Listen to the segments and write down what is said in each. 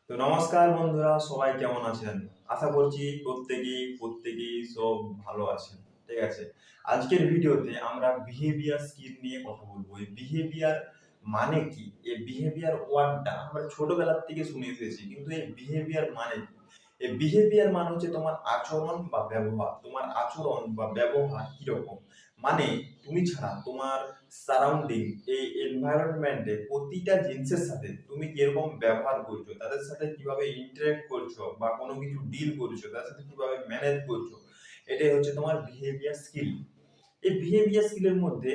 তো নমস্কার বন্ধুরা, সবাই কেমন আছেন? আশা করছি প্রত্যেকেই সব ভালো আছেন। ঠিক আছে। আজকের ভিডিওতে আমরা বিহেভিয়ার স্কিল নিয়ে কথা বলবো। এই বিহেভিয়ার মানে কি? এই বিহেভিয়ার ওয়ার্ডটা আমরা ছোটবেলার থেকে শুনে এসেছি, কিন্তু এই বিহেভিয়ার মানে কি? এই বিহেভিয়ার মানে হচ্ছে তোমার আচরণ বা ব্যবহার। তোমার আচরণ বা ব্যবহার কিরকম? মানে তুমি ছাড়া তোমার সারাউন্ডিং, এই এনভায়রনমেন্টে প্রতিটা জিনিসের সাথে তুমি কিরকম ব্যবহার করছো, তাদের সাথে কিভাবে ইন্টারেক্ট করছো বা কোনো কিছু ডিল করছো, তাদের সাথে কিভাবে ম্যানেজ করছো, এটাই হচ্ছে তোমার বিহেভিয়ার স্কিল। এই বিহেভিয়ার স্কিলের মধ্যে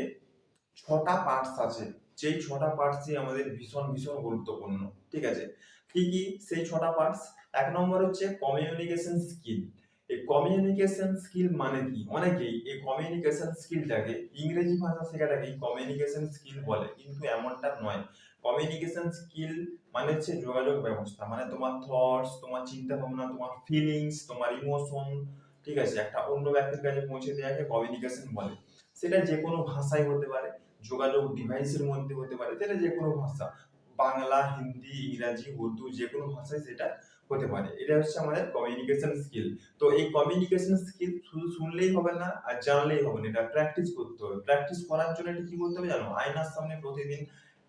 ৬টা পার্টস আছে, যেই ৬টা পার্টসই আমাদের ভীষণ ভীষণ গুরুত্বপূর্ণ। ঠিক আছে। কি কি সেই ৬টা পার্টস? ১ নম্বর হচ্ছে কমিউনিকেশন স্কিল। এই কমিউনিকেশন স্কিল মানে কি? অনেকেই এই কমিউনিকেশন স্কিলটাকে, ইংরেজি ভাষা শেখাটাকেই কমিউনিকেশন স্কিল বলে, কিন্তু এমনটা নয়। কমিউনিকেশন স্কিল মানে হচ্ছে যোগাযোগ ব্যবস্থা, মানে তোমার থটস, তোমার চিন্তা ভাবনা, তোমার ফিলিংস, তোমার ইমোশন, ঠিক আছে, একটা অন্য ব্যক্তির কাছে পৌঁছে দেওয়াকে কমিউনিকেশন বলে। সেটা যে কোনো ভাষায় হতে পারে, যোগাযোগ ডিভাইসের মধ্যে হতে পারে, সেটা যে কোনো ভাষা, বাংলা, হিন্দি, ইংরাজি, উর্দু, যে কোনো ভাষায় সেটা হতে পারে। এটা হচ্ছে আমাদের কমিউনিকেশন স্কিল। তো এই কমিউনিকেশন স্কিল শুধু শুনলেই হবে না আর জানলেই হবে না, এটা প্র্যাকটিস করতে হবে। প্র্যাকটিস করার জন্য এটা কি করতে হবে জানো? আয়নার সামনে প্রতিদিন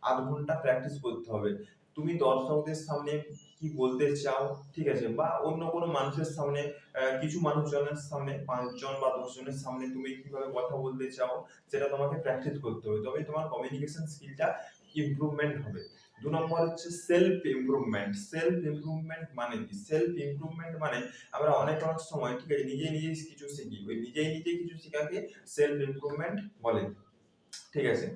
০.৫ ঘন্টা প্র্যাকটিস করতে হবে। তুমি দর্শকদের সামনে কি বলতে চাও, ঠিক আছে, বা অন্য কোনো মানুষের সামনে, কিছু মানুষজনের সামনে, ৫ জন বা ১০ জনের সামনে তুমি কিভাবে কথা বলতে চাও, সেটা তোমাকে প্র্যাকটিস করতে হবে, তবেই তোমার কমিউনিকেশন স্কিলটা ইমপ্রুভমেন্ট হবে। ২ নম্বর হচ্ছে সেলফ ইমপ্রুভমেন্ট। সেলফ ইমপ্রুভমেন্ট মানে কি? সেলফ ইমপ্রুভমেন্ট মানে আমরা অনেক সময়, ঠিক আছে, নিজেই কিছু শিখি। ওই নিজেই কিছু শেখাকে সেলফ ইমপ্রুভমেন্ট বলে। ঠিক আছে।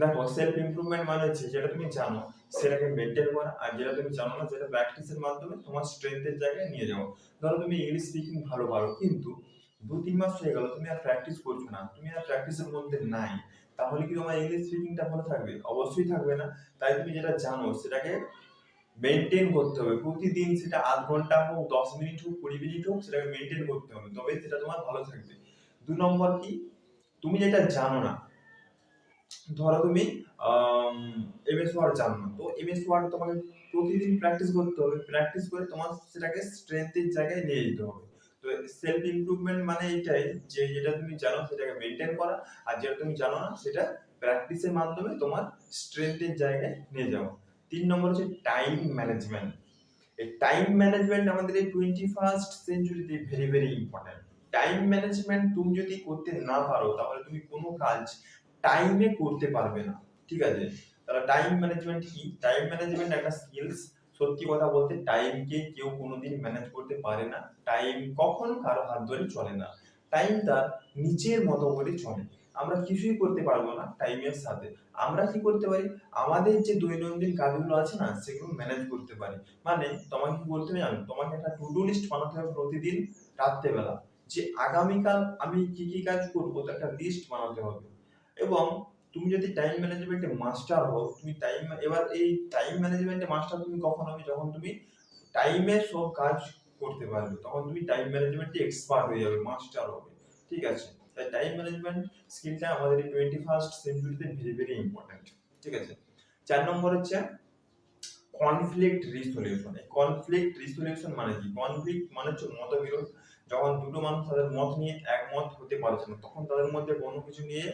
দেখো, সেলফ ইমপ্রুভমেন্ট মানে হচ্ছে যেটা তুমি জানো সেটাকে মেনটেন করা, আর যেটা তুমি জানো না সেটা প্র্যাকটিসের মাধ্যমে তোমার স্ট্রেংথের জায়গায় নিয়ে যাও। ধরো তুমি ইংলিশ স্পিকিং ভালো পারো, কিন্তু ২-৩ মাস হয়ে গেল তুমি আর প্র্যাকটিস করছো না, তুমি আর প্র্যাকটিসের মধ্যে নাই, তাহলে কি তোমার ইংলিশ স্পিকিংটা ভালো থাকবে? অবশ্যই থাকবে না। তাই তুমি যেটা জানো সেটাকে মেনটেন করতে হবে প্রতিদিন, সেটা ০.৫ ঘন্টা হোক, ১০ মিনিট হোক, ২০ মিনিট হোক, সেটাকে মেনটেন করতে হবে, তবে সেটা তোমার ভালো থাকবে। ২ নম্বর কি? তুমি যেটা জানো না, ধরো তুমি এমএস ওয়ার্ড জানো না, তো এমএস ওয়ার্ড তোমাকে প্রতিদিন প্র্যাকটিস করতে হবে, প্র্যাকটিস করে তোমার সেটাকে স্ট্রেংথের জায়গায় নিয়ে যেতে হবে। তো সেলফ ইমপ্রুভমেন্ট মানে এটাই যে যেটা তুমি জানো সেটাকে মেনটেন করা, আর যেটা তুমি জানো না সেটা প্র্যাকটিসের মাধ্যমে তোমার স্ট্রেংথের জায়গায় নিয়ে যাওয়া। ৩ নম্বর হচ্ছে টাইম ম্যানেজমেন্ট। এই টাইম ম্যানেজমেন্ট আমাদের এই 21st সেঞ্চুরিতে very very important. Time management তুমি যদি করতে না পারো, তাহলে তুমি কোনো কাজ টাইমে করতে পারবে না। ঠিক আছে। তাহলে টাইম ম্যানেজমেন্ট কি? টাইম ম্যানেজমেন্ট একটা স্কিলস। সত্যি কথা বলতে টাইমকে কেউ কোনোদিন ম্যানেজ করতে পারে না। টাইম কখনো কারো হাত ধরে চলে না। টাইম তার নিজের মতো করে চলে। আমরা কিছুই করতে পারবো না টাইমের সাথে। আমরা কি করতে পারি? আমাদের যে দৈনন্দিন কাজগুলো আছে না, সেগুলো ম্যানেজ করতে পারি। মানে তোমাকে কি করতে হবে জানো? তোমাকে একটা টু ডু লিস্ট বানাতে হবে প্রতিদিন রাত্রেবেলা, যে আগামীকাল আমি কি কি কাজ করবো, তো একটা লিস্ট বানাতে হবে। এবং তুমি যদি টাইম ম্যানেজমেন্টে মাস্টার হও, তুমি এবার এই টাইম ম্যানেজমেন্টে মাস্টার তুমি কখন হবে? যখন তুমি টাইমে সব কাজ করতে পারবে, তখন তুমি টাইম ম্যানেজমেন্টে এক্সপার্ট হয়ে যাবে, মাস্টার হবে। ঠিক আছে। তাই টাইম ম্যানেজমেন্ট স্কিলটা আমাদের এই 21st সেঞ্চুরিতে ভেরি ভেরি ইম্পর্টেন্ট। ঠিক আছে। ৪ নম্বর হচ্ছে কনফ্লিক্ট রিসলিউশন। এই কনফ্লিক্ট রিসলিউশন মানে কি? কনফ্লিক্ট মানে হচ্ছে মতবিরোধ। যখন দুটো মানুষ তাদের মত নিয়ে একমত হতে পারছে না, তখন তাদের মধ্যে কোনো কিছু নিয়ে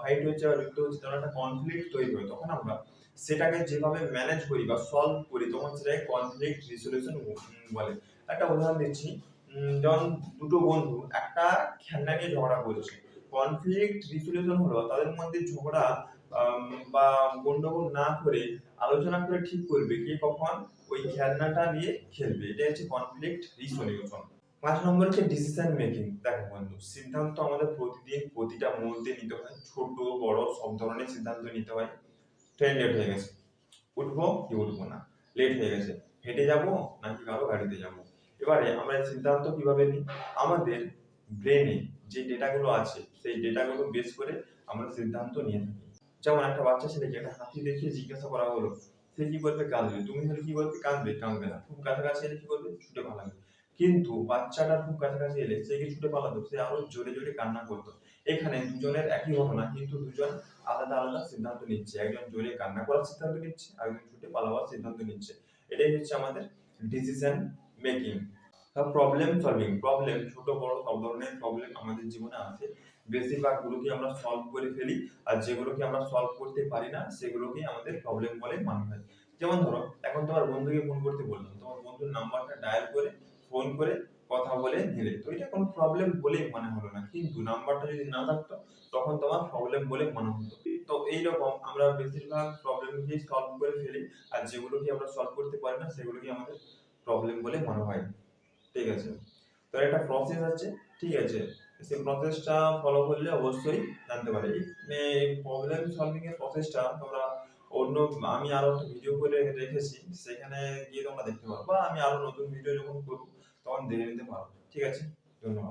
ফাইট হচ্ছে বা যুদ্ধ হচ্ছে, তখন একটা কনফ্লিক্ট তৈরি হয়, তখন আমরা সেটাকে যেভাবে ম্যানেজ করি বা সলভ করি, তখন সেটাকে কনফ্লিক্ট রিসলিউশন বলে। একটা উদাহরণ দিচ্ছি। যেমন দুটো বন্ধু একটা খেলনা নিয়ে ঝগড়া করছে। কনফ্লিক্ট রিসলিউশন হলো তাদের মধ্যে ঝগড়া আম বা গন্ডগোল না করে আলোচনা করে ঠিক করবে কে কখন ওই খেলনাটা নিয়ে খেলবে। এটাই হচ্ছে কনফ্লিক্ট রিসলিউশন। ৫ নম্বর হচ্ছে ডিসিশন মেকিং। দেখো বন্ধু, সিদ্ধান্ত আমাদের প্রতিদিন প্রতিটা মুহূর্তে নিতে হয়। ছোট বড় সব ধরনের সিদ্ধান্ত নিতে হয়। ট্রেন লেট হয়ে গেছে, উঠবো কি উঠবো না? লেট হয়ে গেছে, হেঁটে যাবো নাকি কারো গাড়িতে যাবো? এবারে আমরা এই সিদ্ধান্ত কিভাবে নিই? আমাদের ব্রেনে যে ডেটাগুলো আছে, সেই ডেটাগুলো বেস করে আমরা সিদ্ধান্ত নিয়ে থাকি। যেমন একটা বাচ্চা ছেলেকে একটা হাতি দেখিয়ে জিজ্ঞাসা করা হলো, সে কি করবে? কাঁদবে। তুমি হলে কি করবে? কাঁদবে? কাঁদবে না। খুব কাছাকাছি এলে কি করবে? ছুটে পালাবে। কিন্তু বাচ্চাটা খুব কাছাকাছি এলে সে কি ছুটে পালাতো, সে আরো জোরে জোরে কান্না করতো। এখানে দুজনের একই ঘটনা, কিন্তু দুজন আলাদা আলাদা সিদ্ধান্ত নিচ্ছে, একজন জোরে কান্না করার সিদ্ধান্ত নিচ্ছে, আরেকজন ছুটে পালাবার সিদ্ধান্ত নিচ্ছে। এটাই হচ্ছে আমাদের decision making. Problem solving, problem ছোট বড় সব ধরনের প্রবলেম আমাদের জীবনে আছে, বেশিরভাগ গুলোকে আমরা সলভ করে ফেলি, আর যেগুলোকে আমরা সলভ করতে পারি না সেগুলোকে আমাদের প্রবলেম বলে মানা হয়। যেমন ধরো এখন তোমার বন্ধুকে ফোন করতে বললাম, তোমার বন্ধুর নাম্বারটা ডায়াল করে ফোন করে কথা বলে নিলে, তো এটা কোনো প্রবলেম বলেই মনে হলো না, কিন্তু নাম্বারটা যদি না থাকতো তখন তোমার প্রবলেম বলে মনে হতো। তো এইরকম আমরা বেশিরভাগ প্রবলেমকে সলভ করে ফেলি, আর যেগুলোকে আমরা সলভ করতে পারি না সেগুলোকে আমাদের প্রবলেম বলে মনে হয়। ঠিক আছে, তো একটা প্রসেস আছে, ঠিক আছে, সেই প্রসেসটা ফলো করলে অবশ্যই জানতে পারে। এই প্রবলেম সলভিং এর প্রসেসটা তোমরা অন্য, আমি আরো একটা ভিডিও করে রেখেছি, সেখানে গিয়ে তোমরা দেখতে পারো, বা আমি আরো নতুন ভিডিও যখন করবো তখন দেখে নিতে পারো। ঠিক আছে, ধন্যবাদ।